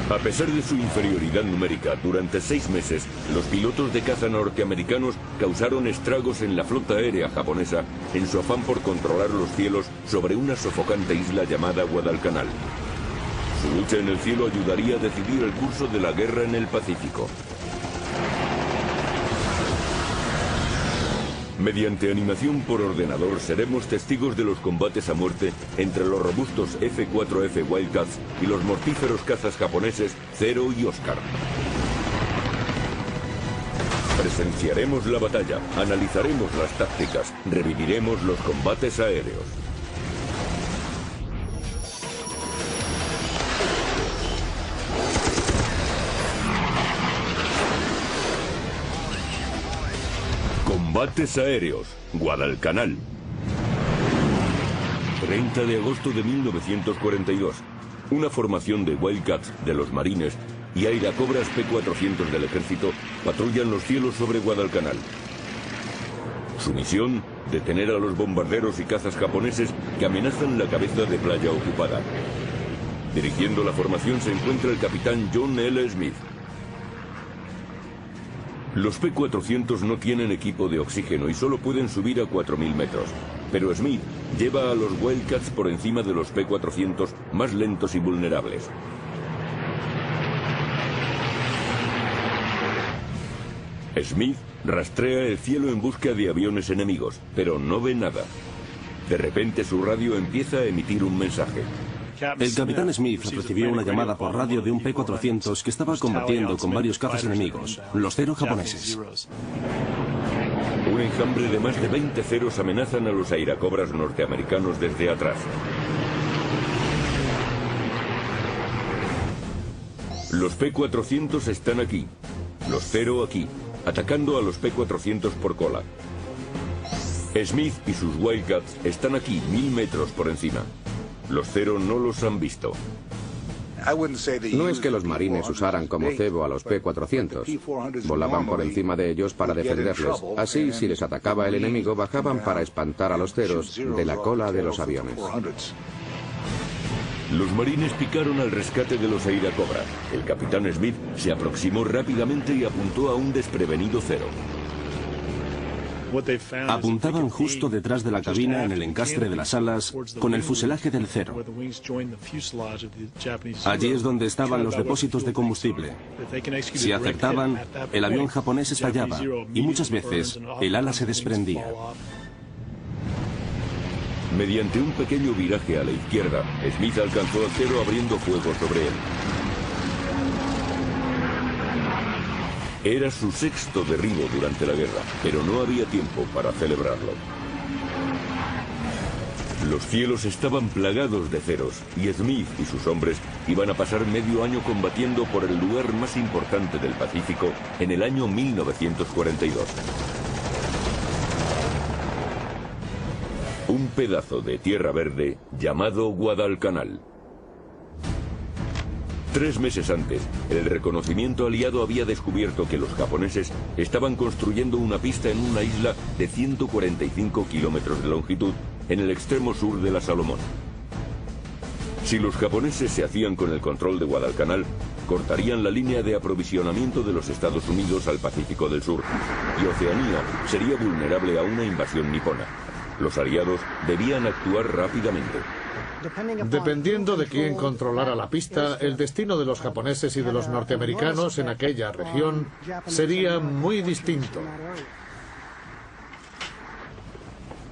A pesar de su inferioridad numérica, durante 6 meses, los pilotos de caza norteamericanos causaron estragos en la flota aérea japonesa en su afán por controlar los cielos sobre una sofocante isla llamada Guadalcanal. Su lucha en el cielo ayudaría a decidir el curso de la guerra en el Pacífico. Mediante animación por ordenador seremos testigos de los combates a muerte entre los robustos F-4F Wildcats y los mortíferos cazas japoneses Zero y Oscar. Presenciaremos la batalla, analizaremos las tácticas, reviviremos los combates aéreos. Combates aéreos, Guadalcanal. 30 de agosto de 1942. Una formación de Wildcats de los marines y airacobras P-400 del ejército patrullan los cielos sobre Guadalcanal. Su misión, detener a los bombarderos y cazas japoneses que amenazan la cabeza de playa ocupada. Dirigiendo la formación se encuentra el capitán John L. Smith. Los P-400 no tienen equipo de oxígeno y solo pueden subir a 4.000 metros. Pero Smith lleva a los Wildcats por encima de los P-400 más lentos y vulnerables. Smith rastrea el cielo en busca de aviones enemigos, pero no ve nada. De repente su radio empieza a emitir un mensaje. El capitán Smith recibió una llamada por radio de un P-400 que estaba combatiendo con varios cazas enemigos, los Zero japoneses. Un enjambre de más de 20 Zeros amenazan a los airacobras norteamericanos desde atrás. Los P-400 están aquí, los Zero aquí, atacando a los P-400 por cola. Smith y sus Wildcats están aquí, 1000 metros por encima. Los Zero no los han visto. No es que los marines usaran como cebo a los P-400. Volaban por encima de ellos para defenderles. Así, si les atacaba el enemigo, bajaban para espantar a los Zeros de la cola de los aviones. Los marines picaron al rescate de los airacobras. El capitán Smith se aproximó rápidamente y apuntó a un desprevenido Zero. Apuntaban justo detrás de la cabina en el encastre de las alas con el fuselaje del Zero. Allí es donde estaban los depósitos de combustible. Si acertaban, el avión japonés estallaba y muchas veces el ala se desprendía. Mediante un pequeño viraje a la izquierda, Smith alcanzó al Zero abriendo fuego sobre él. Era su 6º derribo durante la guerra, pero no había tiempo para celebrarlo. Los cielos estaban plagados de Zeros, y Smith y sus hombres iban a pasar medio año combatiendo por el lugar más importante del Pacífico en el año 1942. Un pedazo de tierra verde llamado Guadalcanal. 3 meses antes, el reconocimiento aliado había descubierto que los japoneses estaban construyendo una pista en una isla de 145 kilómetros de longitud en el extremo sur de la Salomón. Si los japoneses se hacían con el control de Guadalcanal, cortarían la línea de aprovisionamiento de los Estados Unidos al Pacífico del Sur, y Oceanía sería vulnerable a una invasión nipona. Los aliados debían actuar rápidamente. Dependiendo de quién controlara la pista, el destino de los japoneses y de los norteamericanos en aquella región sería muy distinto.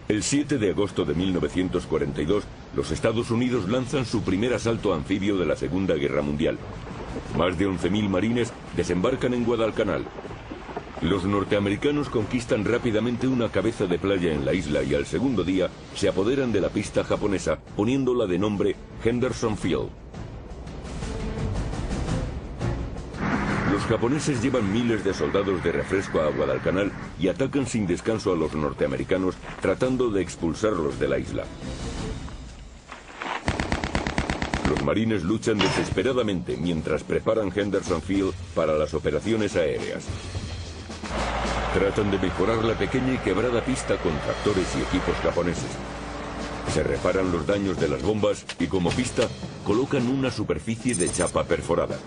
El 7 de agosto de 1942, los Estados Unidos lanzan su primer asalto anfibio de la Segunda Guerra Mundial. Más de 11.000 marines desembarcan en Guadalcanal. Los norteamericanos conquistan rápidamente una cabeza de playa en la isla y al segundo día se apoderan de la pista japonesa, poniéndola de nombre Henderson Field. Los japoneses llevan miles de soldados de refresco a Guadalcanal y atacan sin descanso a los norteamericanos, tratando de expulsarlos de la isla. Los marines luchan desesperadamente mientras preparan Henderson Field para las operaciones aéreas. Tratan de mejorar la pequeña y quebrada pista con tractores y equipos japoneses. Se reparan los daños de las bombas y como pista colocan una superficie de chapa perforada.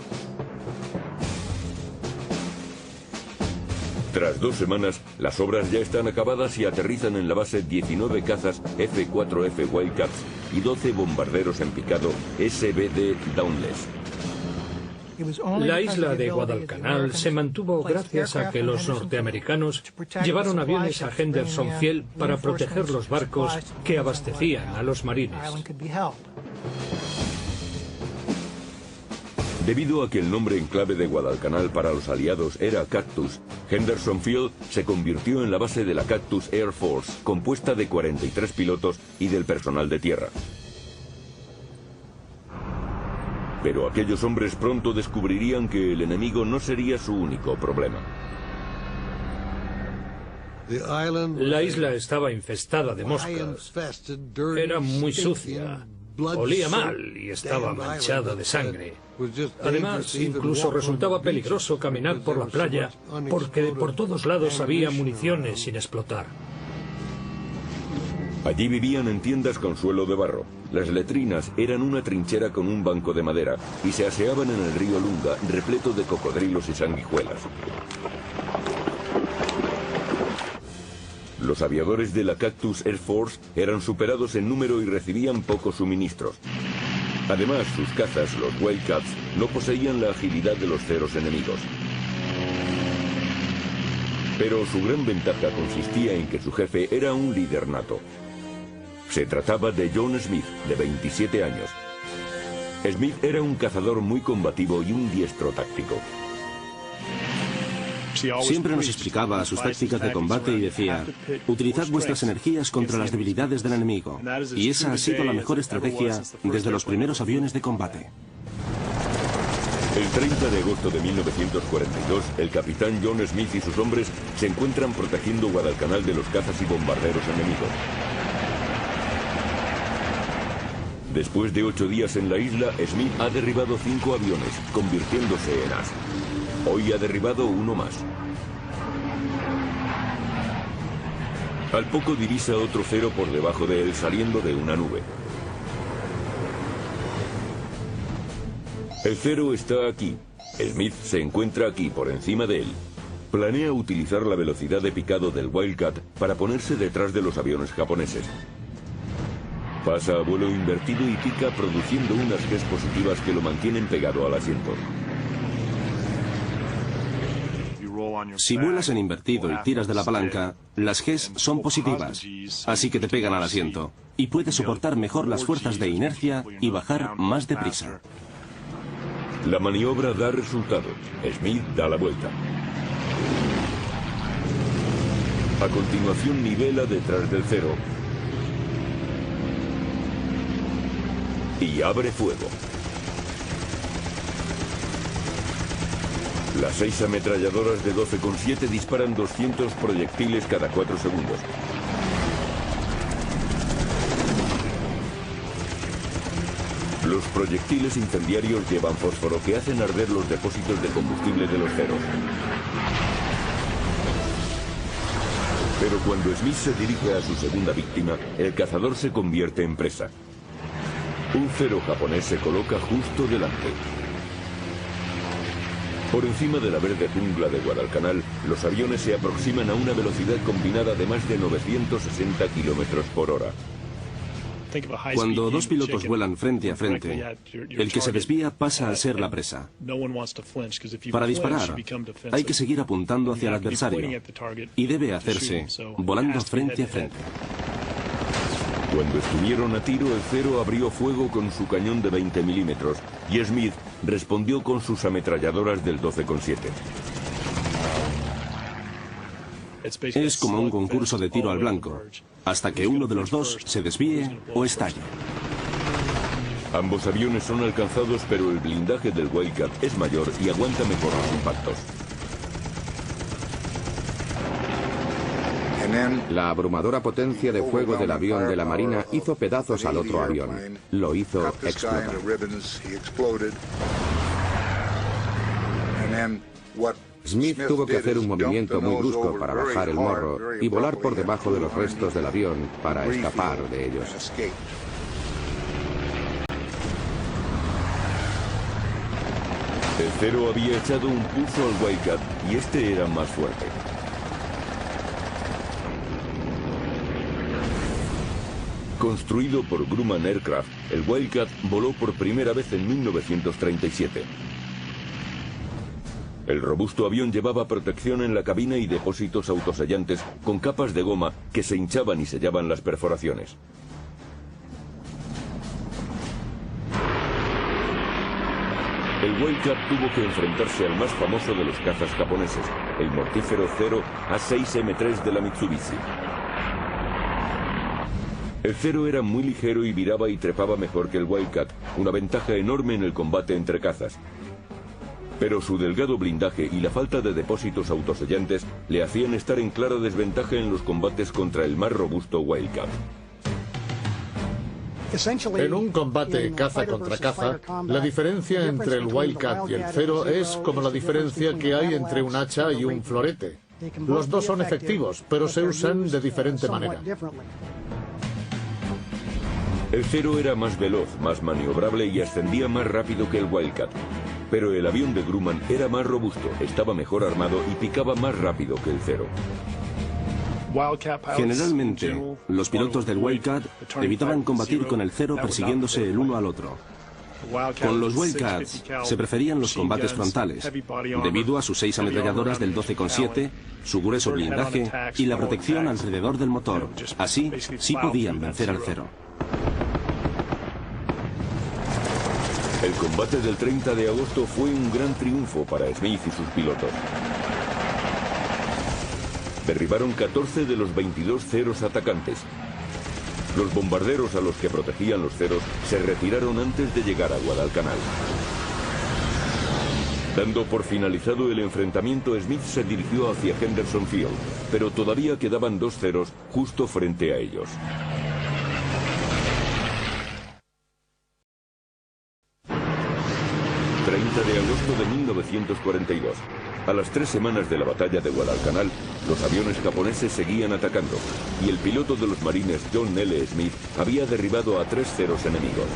Tras 2 semanas, las obras ya están acabadas y aterrizan en la base 19 cazas F-4F Wildcats y 12 bombarderos en picado SBD Dauntless. La isla de Guadalcanal se mantuvo gracias a que los norteamericanos llevaron aviones a Henderson Field para proteger los barcos que abastecían a los marines. Debido a que el nombre en clave de Guadalcanal para los aliados era Cactus, Henderson Field se convirtió en la base de la Cactus Air Force, compuesta de 43 pilotos y del personal de tierra. Pero aquellos hombres pronto descubrirían que el enemigo no sería su único problema. La isla estaba infestada de moscas. Era muy sucia, olía mal y estaba manchada de sangre. Además, incluso resultaba peligroso caminar por la playa porque por todos lados había municiones sin explotar. Allí vivían en tiendas con suelo de barro. Las letrinas eran una trinchera con un banco de madera y se aseaban en el río Lunga, repleto de cocodrilos y sanguijuelas. Los aviadores de la Cactus Air Force eran superados en número y recibían pocos suministros. Además, sus cazas, los Wildcats, no poseían la agilidad de los ceros enemigos. Pero su gran ventaja consistía en que su jefe era un líder nato. Se trataba de John Smith, de 27 años. Smith era un cazador muy combativo y un diestro táctico. Siempre nos explicaba sus tácticas de combate y decía: utilizad vuestras energías contra las debilidades del enemigo. Y esa ha sido la mejor estrategia desde los primeros aviones de combate. El 30 de agosto de 1942, el capitán John Smith y sus hombres se encuentran protegiendo Guadalcanal de los cazas y bombarderos enemigos. Después de 8 días en la isla, Smith ha derribado 5 aviones, convirtiéndose en as. Hoy ha derribado uno más. Al poco divisa otro cero por debajo de él saliendo de una nube. El cero está aquí. Smith se encuentra aquí, por encima de él. Planea utilizar la velocidad de picado del Wildcat para ponerse detrás de los aviones japoneses. Pasa a vuelo invertido y pica produciendo unas Gs positivas que lo mantienen pegado al asiento. Si vuelas en invertido y tiras de la palanca, las Gs son positivas, así que te pegan al asiento y puedes soportar mejor las fuerzas de inercia y bajar más deprisa. La maniobra da resultado. Smith da la vuelta. A continuación nivela detrás del cero y abre fuego. Las 6 ametralladoras de 12,7 disparan 200 proyectiles cada 4 segundos. Los proyectiles incendiarios llevan fósforo que hacen arder los depósitos de combustible de los ceros. Pero cuando Smith se dirige a su segunda víctima, el cazador se convierte en presa. Un cero japonés se coloca justo delante. Por encima de la verde jungla de Guadalcanal, los aviones se aproximan a una velocidad combinada de más de 960 kilómetros por hora. Cuando 2 pilotos vuelan frente a frente, el que se desvía pasa a ser la presa. Para disparar, hay que seguir apuntando hacia el adversario y debe hacerse volando frente a frente. Cuando estuvieron a tiro, el cero abrió fuego con su cañón de 20 milímetros y Smith respondió con sus ametralladoras del 12,7. Es como un concurso de tiro al blanco, hasta que uno de los dos se desvíe o estalle. Ambos aviones son alcanzados, pero el blindaje del Wildcat es mayor y aguanta mejor los impactos. La abrumadora potencia de fuego del avión de la Marina hizo pedazos al otro avión. Lo hizo explotar. Smith tuvo que hacer un movimiento muy brusco para bajar el morro y volar por debajo de los restos del avión para escapar de ellos. El Zero había echado un pulso al Wildcat y este era más fuerte. Construido por Grumman Aircraft, el Wildcat voló por primera vez en 1937. El robusto avión llevaba protección en la cabina y depósitos autosellantes con capas de goma que se hinchaban y sellaban las perforaciones. El Wildcat tuvo que enfrentarse al más famoso de los cazas japoneses, el mortífero Zero A6M3 de la Mitsubishi. El Zero era muy ligero y viraba y trepaba mejor que el Wildcat, una ventaja enorme en el combate entre cazas. Pero su delgado blindaje y la falta de depósitos autosellantes le hacían estar en clara desventaja en los combates contra el más robusto Wildcat. En un combate caza contra caza, la diferencia entre el Wildcat y el Zero es como la diferencia que hay entre un hacha y un florete. Los dos son efectivos, pero se usan de diferente manera. El Zero era más veloz, más maniobrable y ascendía más rápido que el Wildcat. Pero el avión de Grumman era más robusto, estaba mejor armado y picaba más rápido que el Zero. Generalmente, los pilotos del Wildcat evitaban combatir con el Zero persiguiéndose el uno al otro. Con los Wildcats se preferían los combates frontales, debido a sus 6 ametralladoras del 12,7, su grueso blindaje y la protección alrededor del motor. Así, sí podían vencer al Zero. El combate del 30 de agosto fue un gran triunfo para Smith y sus pilotos. Derribaron 14 de los 22 Zeros atacantes. Los bombarderos a los que protegían los Zeros se retiraron antes de llegar a Guadalcanal. Dando por finalizado el enfrentamiento, Smith se dirigió hacia Henderson Field, pero todavía quedaban 2 Zeros justo frente a ellos. De agosto de 1942. A las 3 semanas de la batalla de Guadalcanal, los aviones japoneses seguían atacando, y el piloto de los marines John L. Smith había derribado a 3 Zeros enemigos.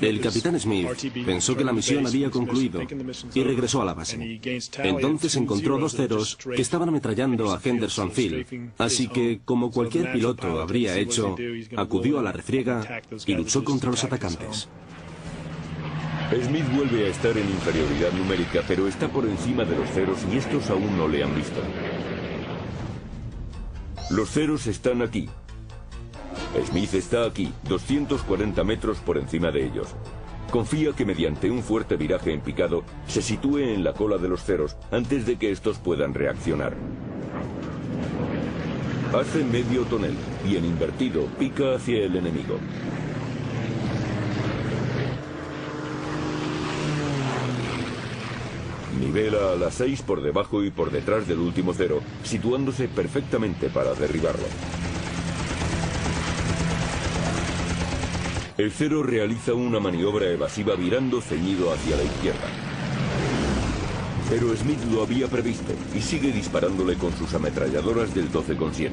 El capitán Smith pensó que la misión había concluido y regresó a la base. Entonces encontró 2 Zeros que estaban ametrallando a Henderson Field, así que, como cualquier piloto habría hecho, acudió a la refriega y luchó contra los atacantes. Smith vuelve a estar en inferioridad numérica, pero está por encima de los Zeros y estos aún no le han visto. Los Zeros están aquí. Smith está aquí, 240 metros por encima de ellos. Confía que mediante un fuerte viraje en picado se sitúe en la cola de los Zeros antes de que estos puedan reaccionar. Hace medio tonel y en invertido pica hacia el enemigo. Nivela a las 6 por debajo y por detrás del último Zero, situándose perfectamente para derribarlo. El Zero realiza una maniobra evasiva virando ceñido hacia la izquierda. Pero Smith lo había previsto y sigue disparándole con sus ametralladoras del 12,7.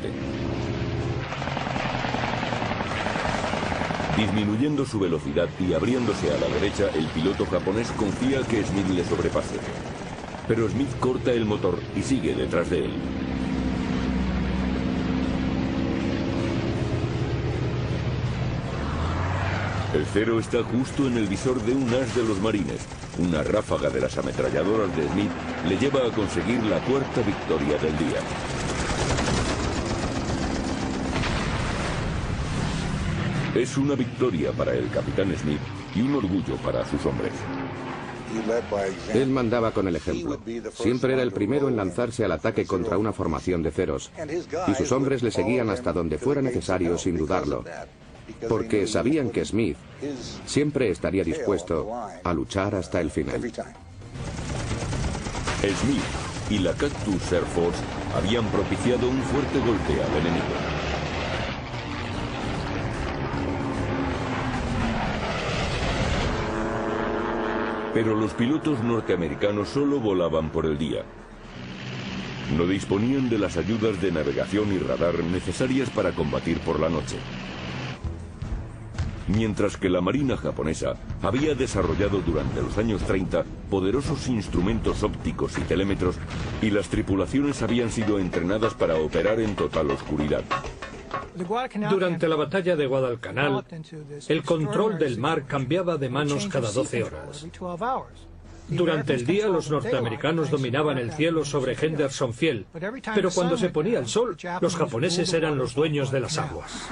Disminuyendo su velocidad y abriéndose a la derecha, el piloto japonés confía que Smith le sobrepase. Pero Smith corta el motor y sigue detrás de él. El Zero está justo en el visor de un as de los marines. Una ráfaga de las ametralladoras de Smith le lleva a conseguir la 4ª victoria del día. Es una victoria para el capitán Smith y un orgullo para sus hombres. Él mandaba con el ejemplo. Siempre era el primero en lanzarse al ataque contra una formación de Zeros. Y sus hombres le seguían hasta donde fuera necesario sin dudarlo. Porque sabían que Smith siempre estaría dispuesto a luchar hasta el final. Smith y la Cactus Air Force habían propiciado un fuerte golpe al enemigo. Pero los pilotos norteamericanos solo volaban por el día. No disponían de las ayudas de navegación y radar necesarias para combatir por la noche. Mientras que la Marina japonesa había desarrollado durante los años 30 poderosos instrumentos ópticos y telémetros, y las tripulaciones habían sido entrenadas para operar en total oscuridad. Durante la batalla de Guadalcanal, el control del mar cambiaba de manos cada 12 horas. Durante el día los norteamericanos dominaban el cielo sobre Henderson-Field, pero cuando se ponía el sol, los japoneses eran los dueños de las aguas.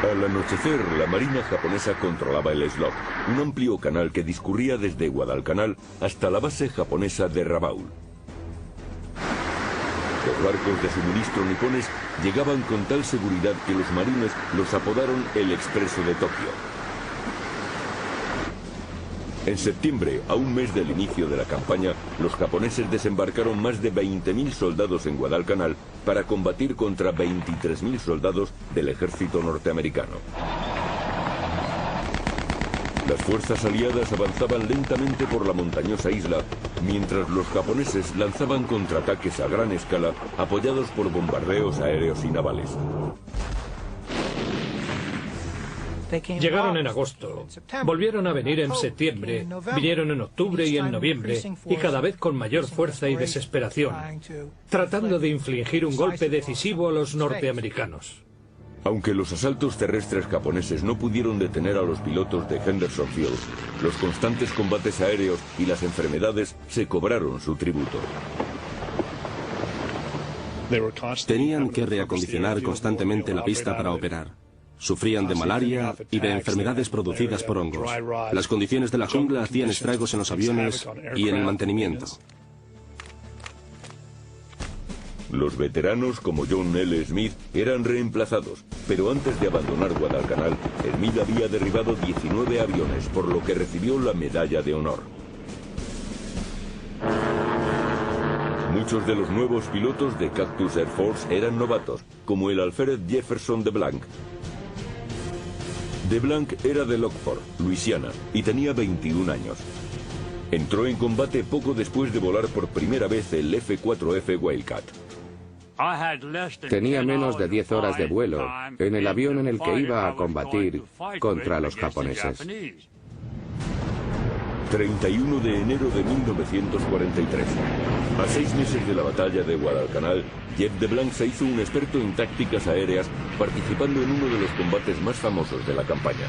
Al anochecer, la Marina japonesa controlaba el Slot, un amplio canal que discurría desde Guadalcanal hasta la base japonesa de Rabaul. Los barcos de suministro nipones llegaban con tal seguridad que los marines los apodaron el Expreso de Tokio. En septiembre, a un mes del inicio de la campaña, los japoneses desembarcaron más de 20.000 soldados en Guadalcanal para combatir contra 23.000 soldados del ejército norteamericano. Las fuerzas aliadas avanzaban lentamente por la montañosa isla, mientras los japoneses lanzaban contraataques a gran escala, apoyados por bombardeos aéreos y navales. Llegaron en agosto, volvieron a venir en septiembre, vinieron en octubre y en noviembre, y cada vez con mayor fuerza y desesperación, tratando de infligir un golpe decisivo a los norteamericanos. Aunque los asaltos terrestres japoneses no pudieron detener a los pilotos de Henderson Field, los constantes combates aéreos y las enfermedades se cobraron su tributo. Tenían que reacondicionar constantemente la pista para operar. Sufrían de malaria y de enfermedades producidas por hongos. Las condiciones de la jungla hacían estragos en los aviones y en el mantenimiento. Los veteranos como John L. Smith eran reemplazados, pero antes de abandonar Guadalcanal, Smith había derribado 19 aviones, por lo que recibió la Medalla de Honor. Muchos de los nuevos pilotos de Cactus Air Force eran novatos, como el alférez Jefferson de Blanc. De Blanc era de Lockport, Luisiana, y tenía 21 años. Entró en combate poco después de volar por primera vez el F-4F Wildcat. Tenía menos de 10 horas de vuelo en el avión en el que iba a combatir contra los japoneses. 31 de enero de 1943. A 6 meses de la batalla de Guadalcanal, Jeff de Blanc se hizo un experto en tácticas aéreas, participando en uno de los combates más famosos de la campaña.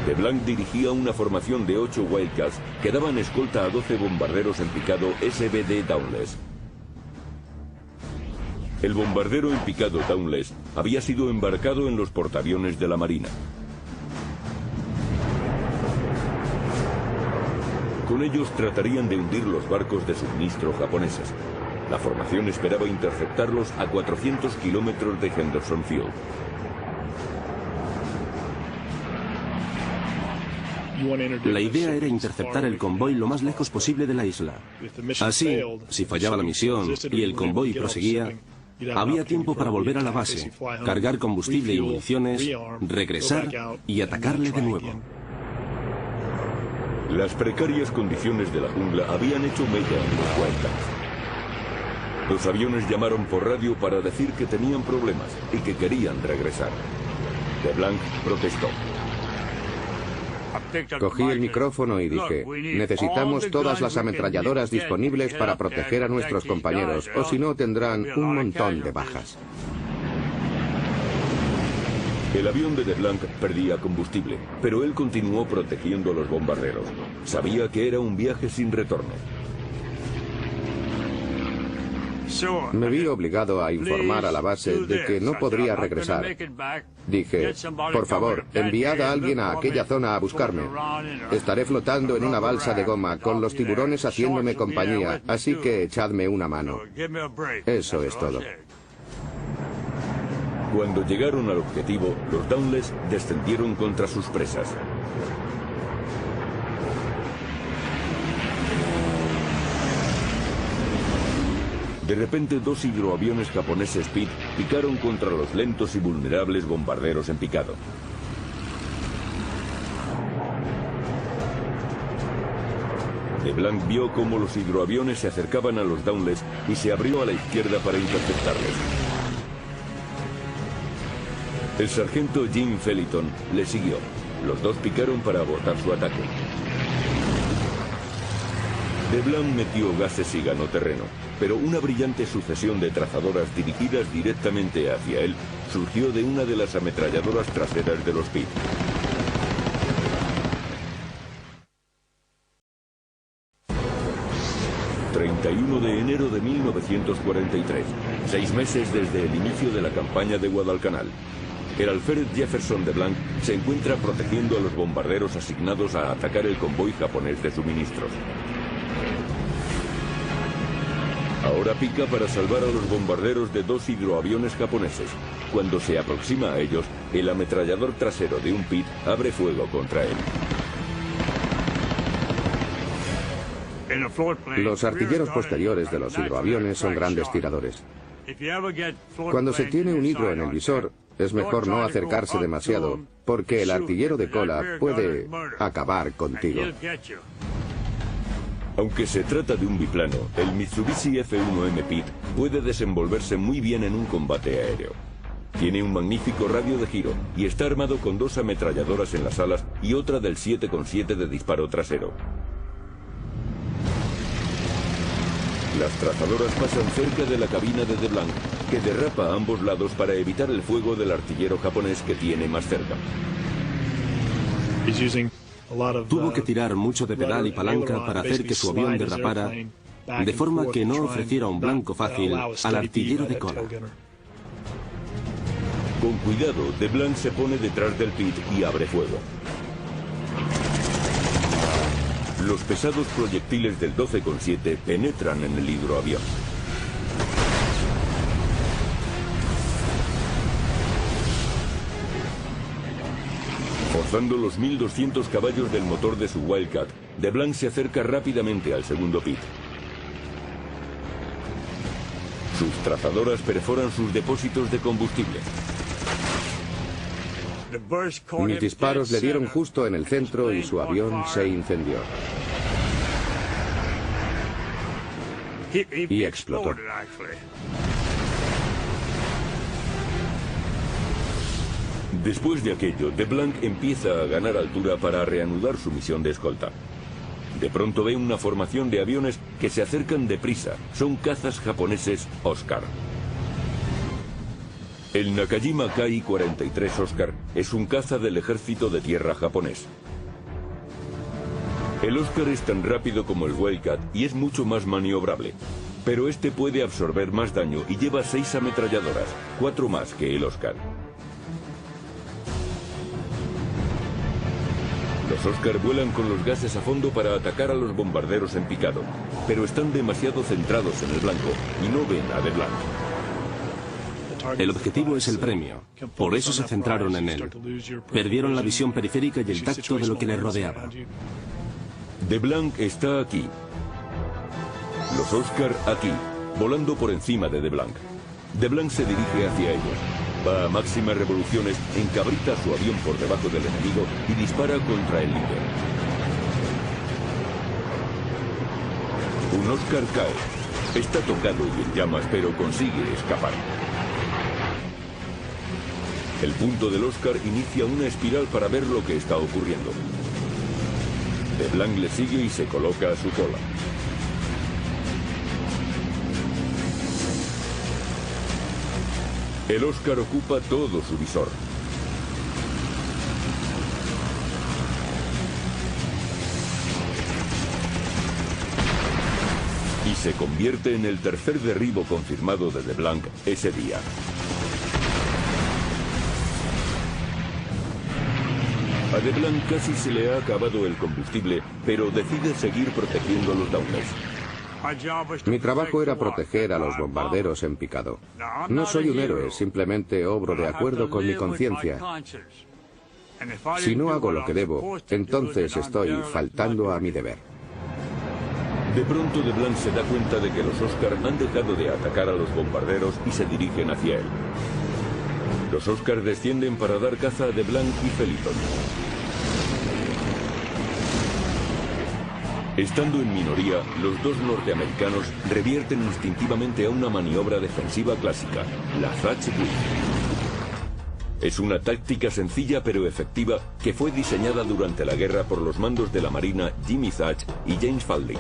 De Blanc dirigía una formación de 8 Wildcats que daban escolta a 12 bombarderos en picado SBD Dauntless. El bombardero en picado Dauntless había sido embarcado en los portaaviones de la Marina. Con ellos tratarían de hundir los barcos de suministro japoneses. La formación esperaba interceptarlos a 400 kilómetros de Henderson Field. La idea era interceptar el convoy lo más lejos posible de la isla. Así, si fallaba la misión y el convoy proseguía, había tiempo para volver a la base, cargar combustible y municiones, regresar y atacarle de nuevo. Las precarias condiciones de la jungla habían hecho mella en los Wildcats. Los aviones llamaron por radio para decir que tenían problemas y que querían regresar. De Blanc protestó. Cogí el micrófono y dije, necesitamos todas las ametralladoras disponibles para proteger a nuestros compañeros, o si no tendrán un montón de bajas. El avión de Blanc perdía combustible, pero él continuó protegiendo a los bombarderos. Sabía que era un viaje sin retorno. Me vi obligado a informar a la base de que no podría regresar. Dije, por favor, enviad a alguien a aquella zona a buscarme. Estaré flotando en una balsa de goma con los tiburones haciéndome compañía, así que echadme una mano. Eso es todo. Cuando llegaron al objetivo, los Dauntless descendieron contra sus presas. De repente, 2 hidroaviones japoneses Speed picaron contra los lentos y vulnerables bombarderos en picado. DeBlanc vio cómo los hidroaviones se acercaban a los Dauntless y se abrió a la izquierda para interceptarles. El sargento Jim Felton le siguió. Los dos picaron para abortar su ataque. DeBlanc metió gases y ganó terreno, pero una brillante sucesión de trazadoras dirigidas directamente hacia él surgió de una de las ametralladoras traseras de los Pitt. ...31 de enero de 1943... ...6 meses desde el inicio de la campaña de Guadalcanal... ...el alférez Jefferson DeBlanc se encuentra protegiendo a los bombarderos asignados a atacar el convoy japonés de suministros. Ahora pica para salvar a los bombarderos de 2 hidroaviones japoneses. Cuando se aproxima a ellos, el ametrallador trasero de un Pitt abre fuego contra él. Los artilleros posteriores de los hidroaviones son grandes tiradores. Cuando se tiene un hidro en el visor, es mejor no acercarse demasiado, porque el artillero de cola puede acabar contigo. Aunque se trata de un biplano, el Mitsubishi F-1M Pitt puede desenvolverse muy bien en un combate aéreo. Tiene un magnífico radio de giro y está armado con 2 ametralladoras en las alas y otra del 7,7 de disparo trasero. Las trazadoras pasan cerca de la cabina de DeBlanc, que derrapa a ambos lados para evitar el fuego del artillero japonés que tiene más cerca. Tuvo que tirar mucho de pedal y palanca para hacer que su avión derrapara, de forma que no ofreciera un blanco fácil al artillero de cola. Con cuidado, DeBlanc se pone detrás del Pitt y abre fuego. Los pesados proyectiles del 12,7 penetran en el hidroavión. Forzando los 1200 caballos del motor de su Wildcat, DeBlanc se acerca rápidamente al segundo Pitt. Sus trazadoras perforan sus depósitos de combustible. Mis disparos le dieron justo en el centro y su avión se incendió. Y explotó. Después de aquello, DeBlanc empieza a ganar altura para reanudar su misión de escolta. De pronto ve una formación de aviones que se acercan deprisa. Son cazas japoneses Oscar. El Nakajima Ki-43 Oscar es un caza del ejército de tierra japonés. El Oscar es tan rápido como el Wildcat y es mucho más maniobrable, pero este puede absorber más daño y lleva 6 ametralladoras, 4 más que el Oscar. Los Oscar vuelan con los gases a fondo para atacar a los bombarderos en picado, pero están demasiado centrados en el blanco y no ven a DeBlanc. El objetivo es el premio, por eso se centraron en él. Perdieron la visión periférica y el tacto de lo que les rodeaba. DeBlanc está aquí. Los Oscar aquí, volando por encima de DeBlanc. DeBlanc se dirige hacia ellos. Va a máximas revoluciones, encabrita su avión por debajo del enemigo y dispara contra el líder. Un Oscar cae. Está tocado y en llamas, pero consigue escapar. El punto del Oscar inicia una espiral para ver lo que está ocurriendo. DeBlanc le sigue y se coloca a su cola. El Oscar ocupa todo su visor. Y se convierte en el tercer derribo confirmado de DeBlanc ese día. A DeBlanc casi se le ha acabado el combustible, pero decide seguir protegiendo a los Dauntless. Mi trabajo era proteger a los bombarderos en picado. No soy un héroe, simplemente obro de acuerdo con mi conciencia. Si no hago lo que debo, entonces estoy faltando a mi deber. De pronto DeBlanc se da cuenta de que los Oscar han dejado de atacar a los bombarderos y se dirigen hacia él. Los Oscar descienden para dar caza a DeBlanc y Felton. Estando en minoría, los dos norteamericanos revierten instintivamente a una maniobra defensiva clásica, la Thatch Whip. Es una táctica sencilla pero efectiva que fue diseñada durante la guerra por los mandos de la Marina Jimmy Thatch y James Fadley.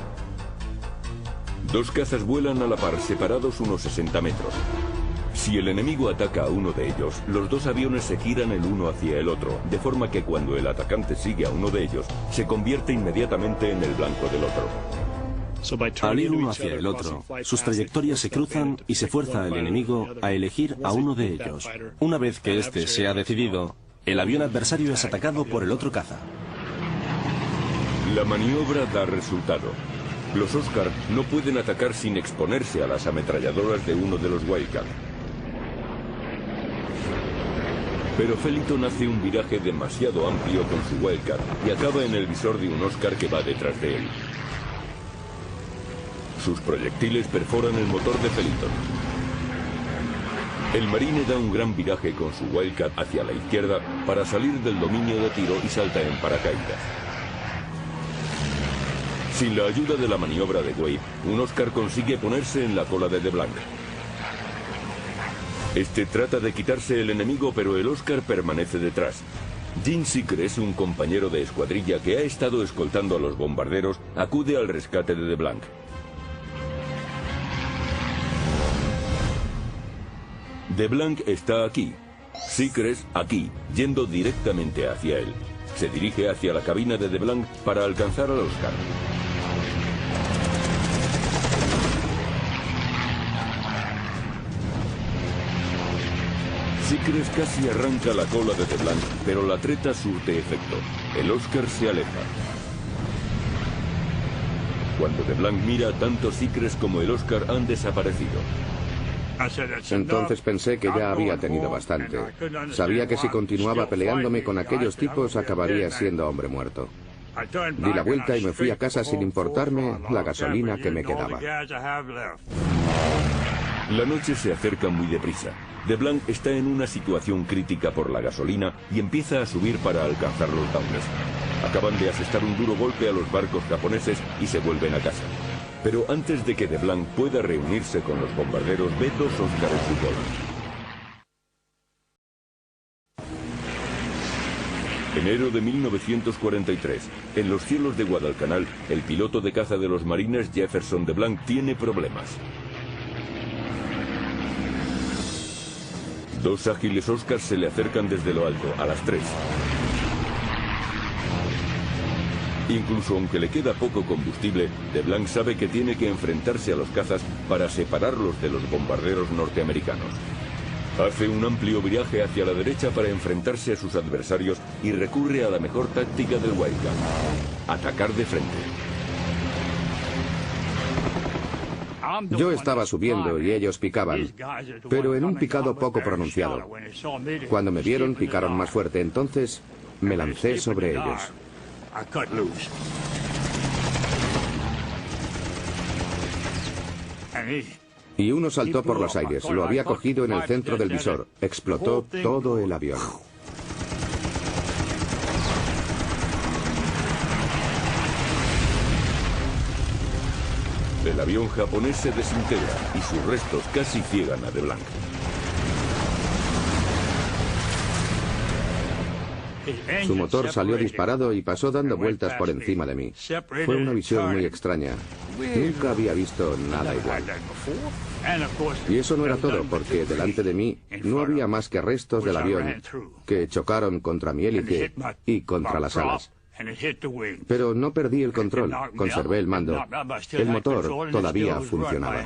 Dos cazas vuelan a la par, separados unos 60 metros. Si el enemigo ataca a uno de ellos, los dos aviones se giran el uno hacia el otro, de forma que cuando el atacante sigue a uno de ellos, se convierte inmediatamente en el blanco del otro. Al ir uno hacia el otro, sus trayectorias se cruzan y se fuerza al enemigo a elegir a uno de ellos. Una vez que este se ha decidido, el avión adversario es atacado por el otro caza. La maniobra da resultado. Los Oscar no pueden atacar sin exponerse a las ametralladoras de uno de los Wildcat. Pero Feliton hace un viraje demasiado amplio con su Wildcat y acaba en el visor de un Oscar que va detrás de él. Sus proyectiles perforan el motor de Feliton. El Marine da un gran viraje con su Wildcat hacia la izquierda para salir del dominio de tiro y salta en paracaídas. Sin la ayuda de la maniobra de Wade, un Oscar consigue ponerse en la cola de DeBlanc. Este trata de quitarse el enemigo, pero el Oscar permanece detrás. Gene Sicrest, un compañero de escuadrilla que ha estado escoltando a los bombarderos, acude al rescate de DeBlanc. DeBlanc está aquí, Sicrest aquí, yendo directamente hacia él. Se dirige hacia la cabina de DeBlanc para alcanzar al Oscar. Sicrest casi arranca la cola de DeBlanc, pero la treta surte efecto. El Oscar se aleja. Cuando DeBlanc mira, tanto Sicrest como el Oscar han desaparecido. Entonces pensé que ya había tenido bastante. Sabía que si continuaba peleándome con aquellos tipos acabaría siendo hombre muerto. Di la vuelta y me fui a casa sin importarme la gasolina que me quedaba. La noche se acerca muy deprisa. DeBlanc está en una situación crítica por la gasolina y empieza a subir para alcanzar los Downes. Acaban de asestar un duro golpe a los barcos japoneses y se vuelven a casa. Pero antes de que DeBlanc pueda reunirse con los bombarderos, ve dos Oscar en su cola. Enero de 1943. En los cielos de Guadalcanal, el piloto de caza de los marines Jefferson DeBlanc tiene problemas. Dos ágiles Oscars se le acercan desde lo alto, a las 3. Incluso aunque le queda poco combustible, DeBlanc sabe que tiene que enfrentarse a los cazas para separarlos de los bombarderos norteamericanos. Hace un amplio viraje hacia la derecha para enfrentarse a sus adversarios y recurre a la mejor táctica del Wildcat: atacar de frente. Yo estaba subiendo y ellos picaban, pero en un picado poco pronunciado. Cuando me vieron, picaron más fuerte, entonces me lancé sobre ellos. Y uno saltó por los aires, lo había cogido en el centro del visor, explotó todo el avión. El avión japonés se desintegra y sus restos casi ciegan a DeBlanc. Su motor salió disparado y pasó dando vueltas por encima de mí. Fue una visión muy extraña. Nunca había visto nada igual. Y eso no era todo, porque delante de mí no había más que restos del avión que chocaron contra mi hélice y contra las alas. Pero no perdí el control, conservé el mando. El motor todavía funcionaba.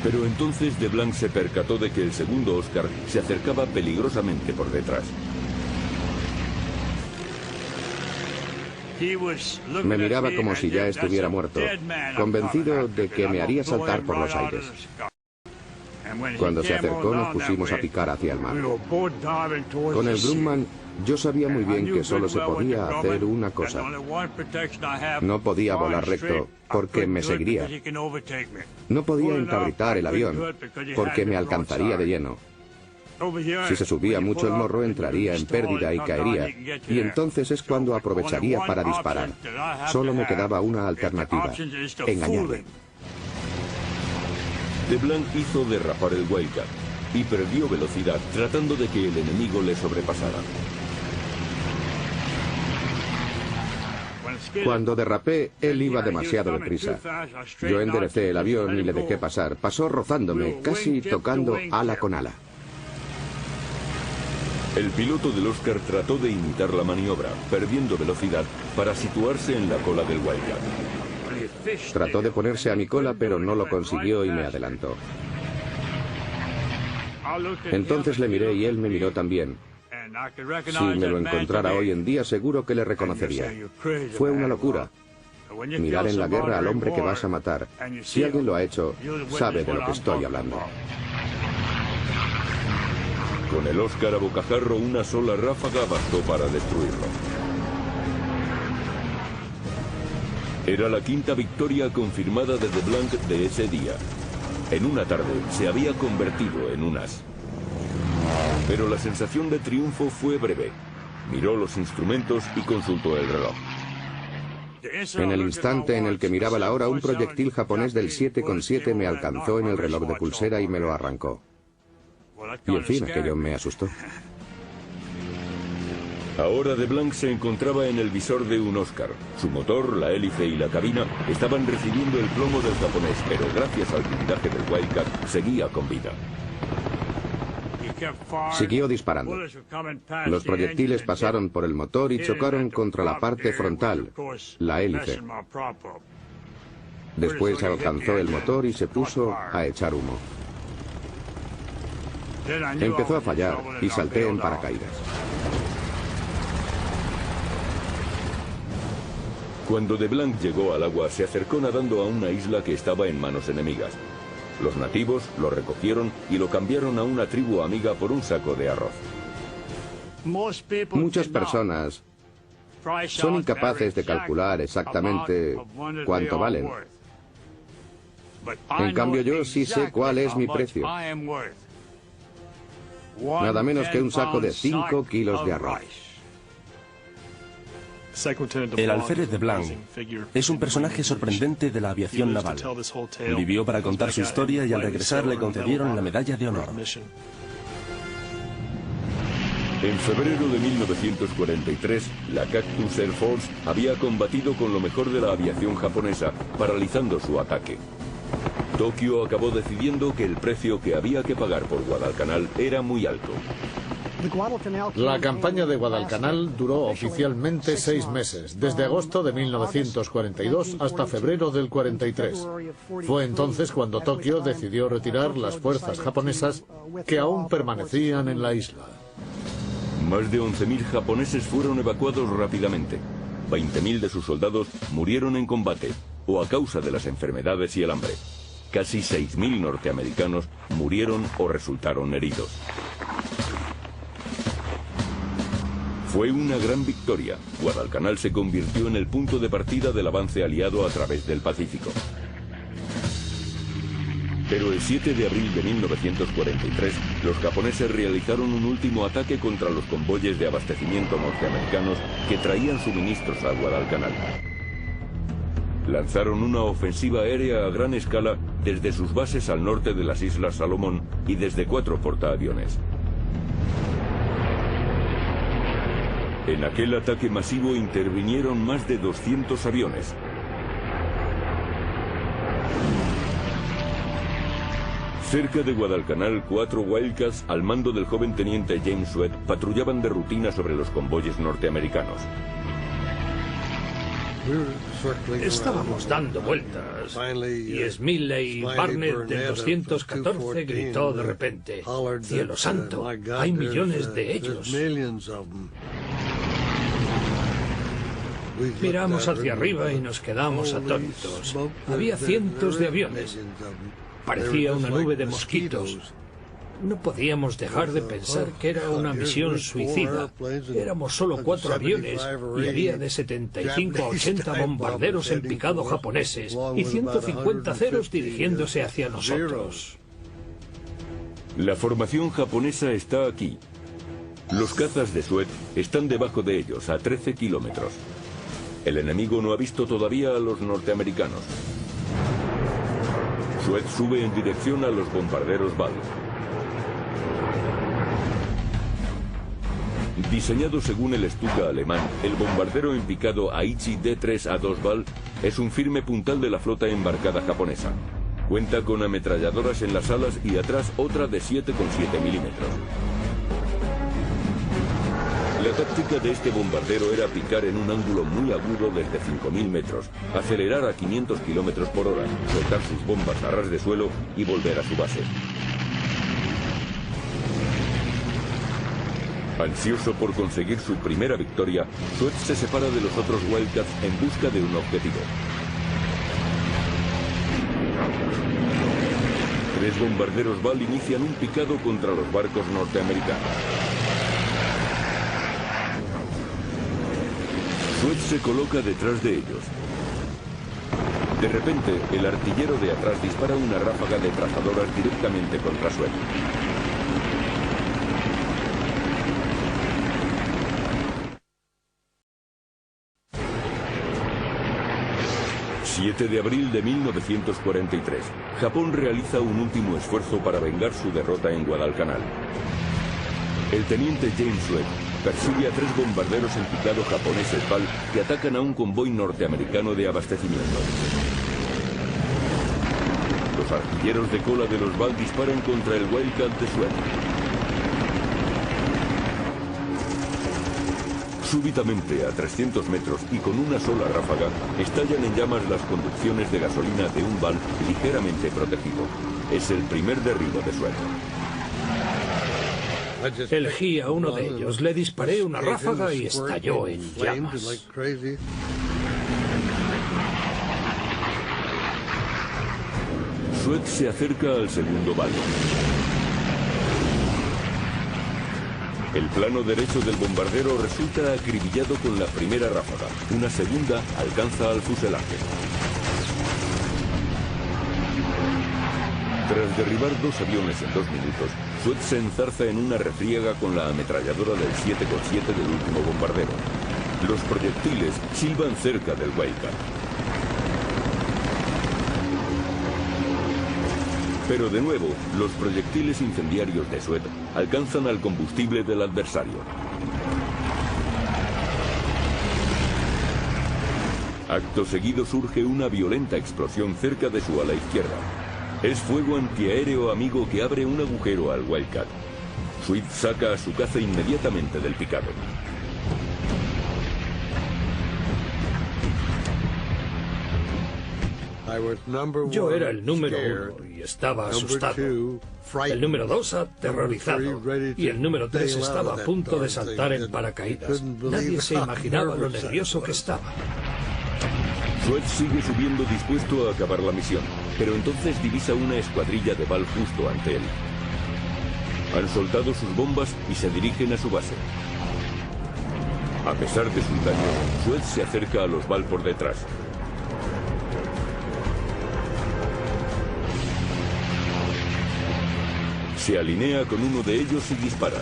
Pero entonces DeBlanc se percató de que el segundo Oscar se acercaba peligrosamente por detrás. Me miraba como si ya estuviera muerto, convencido de que me haría saltar por los aires. Cuando se acercó nos pusimos a picar hacia el mar. Con el Grumman yo sabía muy bien que solo se podía hacer una cosa. No podía volar recto porque me seguiría. No podía encabritar el avión porque me alcanzaría de lleno. Si se subía mucho el morro, entraría en pérdida y caería, y entonces es cuando aprovecharía para disparar. Solo me quedaba una alternativa: engañarle. DeBlanc hizo derrapar el Wildcat y perdió velocidad tratando de que el enemigo le sobrepasara. Cuando derrapé, él iba demasiado deprisa. Yo enderecé el avión y le dejé pasar. Pasó rozándome, casi tocando ala con ala. El piloto del Oscar trató de imitar la maniobra, perdiendo velocidad para situarse en la cola del Wildcat. Trató de ponerse a mi cola, pero no lo consiguió y me adelantó. Entonces le miré y él me miró también. Si me lo encontrara hoy en día, seguro que le reconocería. Fue una locura. Mirar en la guerra al hombre que vas a matar. Si alguien lo ha hecho, sabe de lo que estoy hablando. Con el Oscar a bocajarro, una sola ráfaga bastó para destruirlo. Era la quinta victoria confirmada de DeBlanc de ese día. En una tarde se había convertido en un as. Pero la sensación de triunfo fue breve. Miró los instrumentos y consultó el reloj. En el instante en el que miraba la hora, un proyectil japonés del 7,7 me alcanzó en el reloj de pulsera y me lo arrancó. Y en fin, aquello me asustó. Ahora DeBlanc se encontraba en el visor de un Oscar. Su motor, la hélice y la cabina estaban recibiendo el plomo del japonés, pero gracias al blindaje del Wildcat seguía con vida. Siguió disparando. Los proyectiles pasaron por el motor y chocaron contra la parte frontal, la hélice. Después alcanzó el motor y se puso a echar humo. Empezó a fallar y salté en paracaídas. Cuando DeBlanc llegó al agua, se acercó nadando a una isla que estaba en manos enemigas. Los nativos lo recogieron y lo cambiaron a una tribu amiga por un saco de arroz. Muchas personas son incapaces de calcular exactamente cuánto valen. En cambio, yo sí sé cuál es mi precio. Nada menos que un saco de 5 kilos de arroz. El alférez DeBlanc es un personaje sorprendente de la aviación naval. Vivió para contar su historia y al regresar le concedieron la medalla de honor. En febrero de 1943, la Cactus Air Force había combatido con lo mejor de la aviación japonesa, paralizando su ataque. Tokio acabó decidiendo que el precio que había que pagar por Guadalcanal era muy alto. La campaña de Guadalcanal duró oficialmente 6 meses, desde agosto de 1942 hasta febrero del 43. Fue entonces cuando Tokio decidió retirar las fuerzas japonesas que aún permanecían en la isla. Más de 11.000 japoneses fueron evacuados rápidamente. 20.000 de sus soldados murieron en combate o a causa de las enfermedades y el hambre. Casi 6.000 norteamericanos murieron o resultaron heridos. Fue una gran victoria. Guadalcanal se convirtió en el punto de partida del avance aliado a través del Pacífico. Pero el 7 de abril de 1943, los japoneses realizaron un último ataque contra los convoyes de abastecimiento norteamericanos que traían suministros a Guadalcanal. Lanzaron una ofensiva aérea a gran escala desde sus bases al norte de las Islas Salomón y desde 4 portaaviones. En aquel ataque masivo intervinieron más de 200 aviones. Cerca de Guadalcanal, 4 Wildcats al mando del joven teniente James Sweat patrullaban de rutina sobre los convoyes norteamericanos. Estábamos dando vueltas y Smiley Barnett del 214 gritó de repente: ¡Cielo santo! ¡Hay millones de ellos! Miramos hacia arriba y nos quedamos atónitos. Había cientos de aviones. Parecía una nube de mosquitos. No podíamos dejar de pensar que era una misión suicida. Éramos solo 4 aviones y había de 75 a 80 bombarderos en picado japoneses y 150 ceros dirigiéndose hacia nosotros. La formación japonesa está aquí. Los cazas de Sweat están debajo de ellos, a 13 kilómetros. El enemigo no ha visto todavía a los norteamericanos. Sweat sube en dirección a los bombarderos Bal. Diseñado según el Stuka alemán, el bombardero en picado Aichi D3A2 Bal es un firme puntal de la flota embarcada japonesa. Cuenta con ametralladoras en las alas y atrás otra de 7,7 milímetros. La táctica de este bombardero era picar en un ángulo muy agudo desde 5.000 metros, acelerar a 500 kilómetros por hora, soltar sus bombas a ras de suelo y volver a su base. Ansioso por conseguir su primera victoria, Sweat se separa de los otros Wildcats en busca de un objetivo. 3 bombarderos Bal inician un picado contra los barcos norteamericanos. Sweat se coloca detrás de ellos. De repente, el artillero de atrás dispara una ráfaga de trazadoras directamente contra Sweat. 7 de abril de 1943, Japón realiza un último esfuerzo para vengar su derrota en Guadalcanal. El teniente James Sweat persigue a 3 bombarderos en picado japoneses Bal que atacan a un convoy norteamericano de abastecimiento. Los artilleros de cola de los Bal disparan contra el Wildcat de Sweat. Súbitamente, a 300 metros y con una sola ráfaga, estallan en llamas las conducciones de gasolina de un Bal ligeramente protegido. Es el primer derribo de Sweat. Elegí a uno de ellos, le disparé una ráfaga y estalló en llamas. Sweat se acerca al segundo Bal. El plano derecho del bombardero resulta acribillado con la primera ráfaga. Una segunda alcanza al fuselaje. Tras derribar 2 aviones en 2 minutos, Sweat se enzarza en una refriega con la ametralladora del 7,7 del último bombardero. Los proyectiles silban cerca del Wildcat. Pero de nuevo, los proyectiles incendiarios de Sweat alcanzan al combustible del adversario. Acto seguido surge una violenta explosión cerca de su ala izquierda. Es fuego antiaéreo amigo que abre un agujero al Wildcat. Sweat saca a su caza inmediatamente del picado. Yo era el número 1 y estaba asustado. El número 2 aterrorizado. Y el número 3 estaba a punto de saltar en paracaídas. Nadie se imaginaba lo nervioso que estaba. Sweat sigue subiendo dispuesto a acabar la misión, pero entonces divisa una escuadrilla de Bal justo ante él. Han soltado sus bombas y se dirigen a su base. A pesar de su daño, Sweat se acerca a los Bal por detrás. Se alinea con uno de ellos y dispara.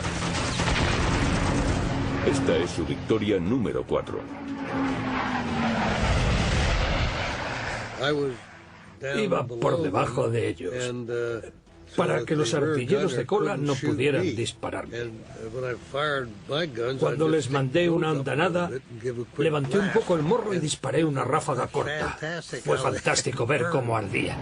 Esta es su victoria número 4. Iba por debajo de ellos, para que los artilleros de cola no pudieran dispararme. Cuando les mandé una andanada, levanté un poco el morro y disparé una ráfaga corta. Fue fantástico ver cómo ardía.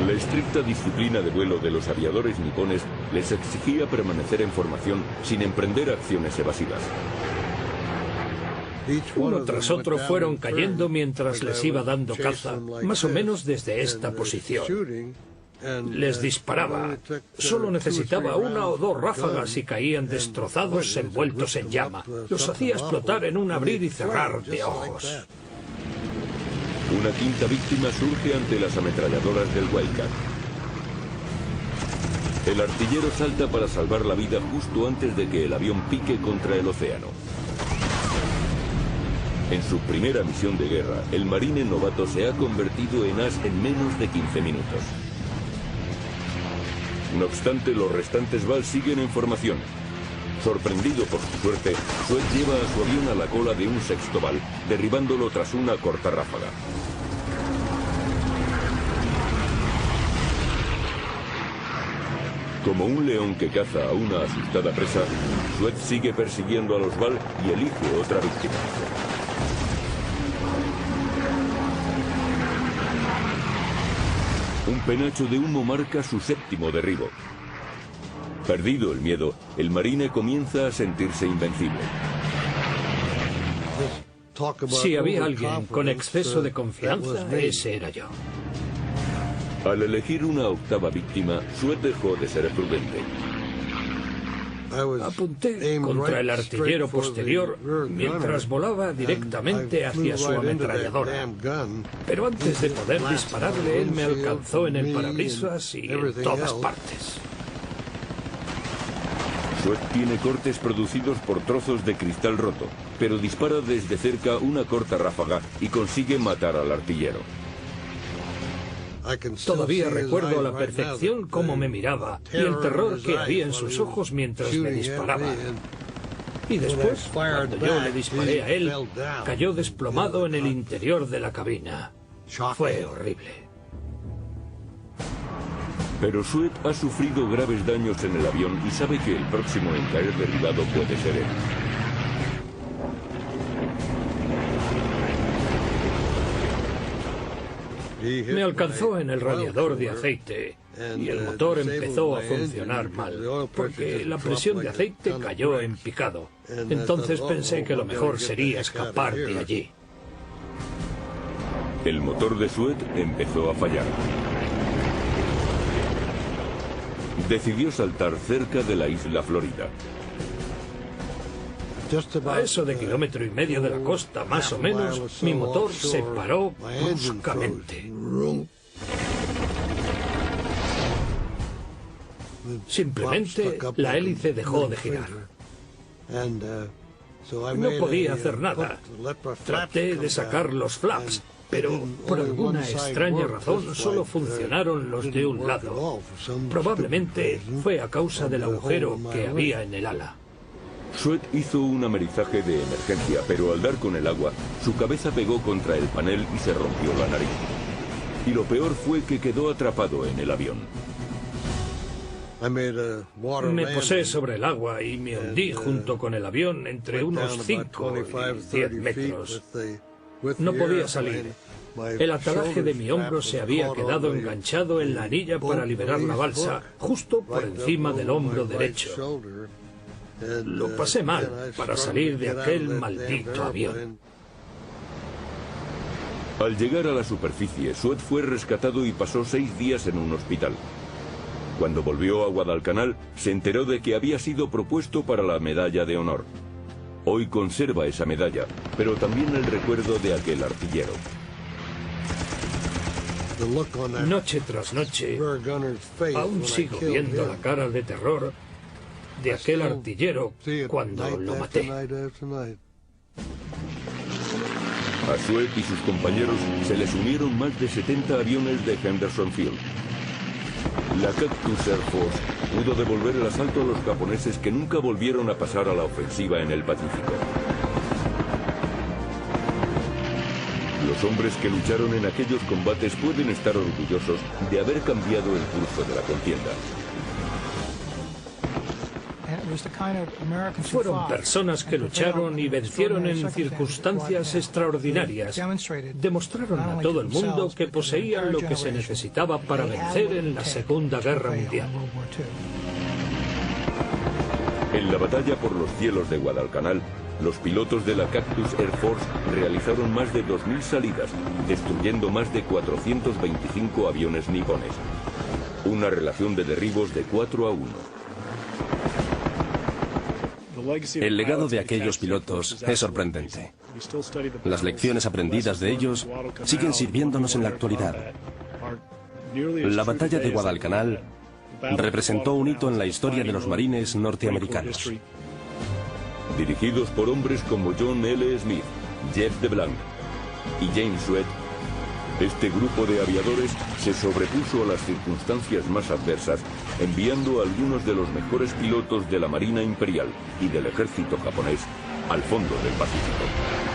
La estricta disciplina de vuelo de los aviadores nipones les exigía permanecer en formación sin emprender acciones evasivas. Uno tras otro fueron cayendo mientras les iba dando caza, más o menos desde esta posición. Les disparaba. Solo necesitaba 1 o 2 ráfagas y caían destrozados, envueltos en llama. Los hacía explotar en un abrir y cerrar de ojos. Una quinta víctima surge ante las ametralladoras del Wildcat. El artillero salta para salvar la vida justo antes de que el avión pique contra el océano. En su primera misión de guerra, el marine novato se ha convertido en as en menos de 15 minutos. No obstante, los restantes Val siguen en formación. Sorprendido por su suerte, Sweat lleva a su avión a la cola de un sexto Val, derribándolo tras una corta ráfaga. Como un león que caza a una asustada presa, Sweat sigue persiguiendo a los Val y elige otra víctima. Un penacho de humo marca su séptimo derribo. Perdido el miedo, el marine comienza a sentirse invencible. Si había alguien con exceso de confianza, ese era yo. Al elegir una octava víctima, Sweat dejó de ser prudente. Apunté contra el artillero posterior mientras volaba directamente hacia su ametralladora. Pero antes de poder dispararle, él me alcanzó en el parabrisas y en todas partes. Sweat tiene cortes producidos por trozos de cristal roto, pero dispara desde cerca una corta ráfaga y consigue matar al artillero. Todavía recuerdo a la perfección cómo me miraba y el terror que había en sus ojos mientras me disparaba. Y después, cuando yo le disparé a él, cayó desplomado en el interior de la cabina. Fue horrible. Pero Sweat ha sufrido graves daños en el avión y sabe que el próximo en caer derribado puede ser él. Me alcanzó en el radiador de aceite y el motor empezó a funcionar mal, porque la presión de aceite cayó en picado. Entonces pensé que lo mejor sería escapar de allí. El motor de Sweat empezó a fallar. Decidió saltar cerca de la isla Florida. A eso de 1,5 kilómetros de la costa, más o menos, mi motor se paró bruscamente. Simplemente la hélice dejó de girar. No podía hacer nada. Traté de sacar los flaps, pero por alguna extraña razón solo funcionaron los de un lado. Probablemente fue a causa del agujero que había en el ala. Sweat hizo un amerizaje de emergencia, pero al dar con el agua, su cabeza pegó contra el panel y se rompió la nariz. Y lo peor fue que quedó atrapado en el avión. Me posé sobre el agua y me hundí junto con el avión entre unos 5 y 10 metros. No podía salir. El atalaje de mi hombro se había quedado enganchado en la anilla para liberar la balsa, justo por encima del hombro derecho. Lo pasé mal para salir de aquel maldito avión. Al llegar a la superficie, Sweat fue rescatado y pasó 6 días en un hospital. Cuando volvió a Guadalcanal, se enteró de que había sido propuesto para la medalla de honor. Hoy conserva esa medalla, pero también el recuerdo de aquel artillero. Noche tras noche, aún sigo viendo la cara de terror de aquel artillero cuando lo maté. A Sweat y sus compañeros se les unieron más de 70 aviones de Henderson Field. La Cactus Air Force pudo devolver el asalto a los japoneses que nunca volvieron a pasar a la ofensiva en el Pacífico. Los hombres que lucharon en aquellos combates pueden estar orgullosos de haber cambiado el curso de la contienda. Fueron personas que lucharon y vencieron en circunstancias extraordinarias. Demostraron a todo el mundo que poseían lo que se necesitaba para vencer en la Segunda Guerra Mundial. En la batalla por los cielos de Guadalcanal, los pilotos de la Cactus Air Force realizaron más de 2000 salidas, destruyendo más de 425 aviones nipones. Una relación de derribos de 4-1. El legado de aquellos pilotos es sorprendente. Las lecciones aprendidas de ellos siguen sirviéndonos en la actualidad. La batalla de Guadalcanal representó un hito en la historia de los marines norteamericanos. Dirigidos por hombres como John L. Smith, Jeff DeBlanc y James Sweat, Este grupo de aviadores se sobrepuso a las circunstancias más adversas, enviando a algunos de los mejores pilotos de la Marina Imperial y del ejército japonés al fondo del Pacífico.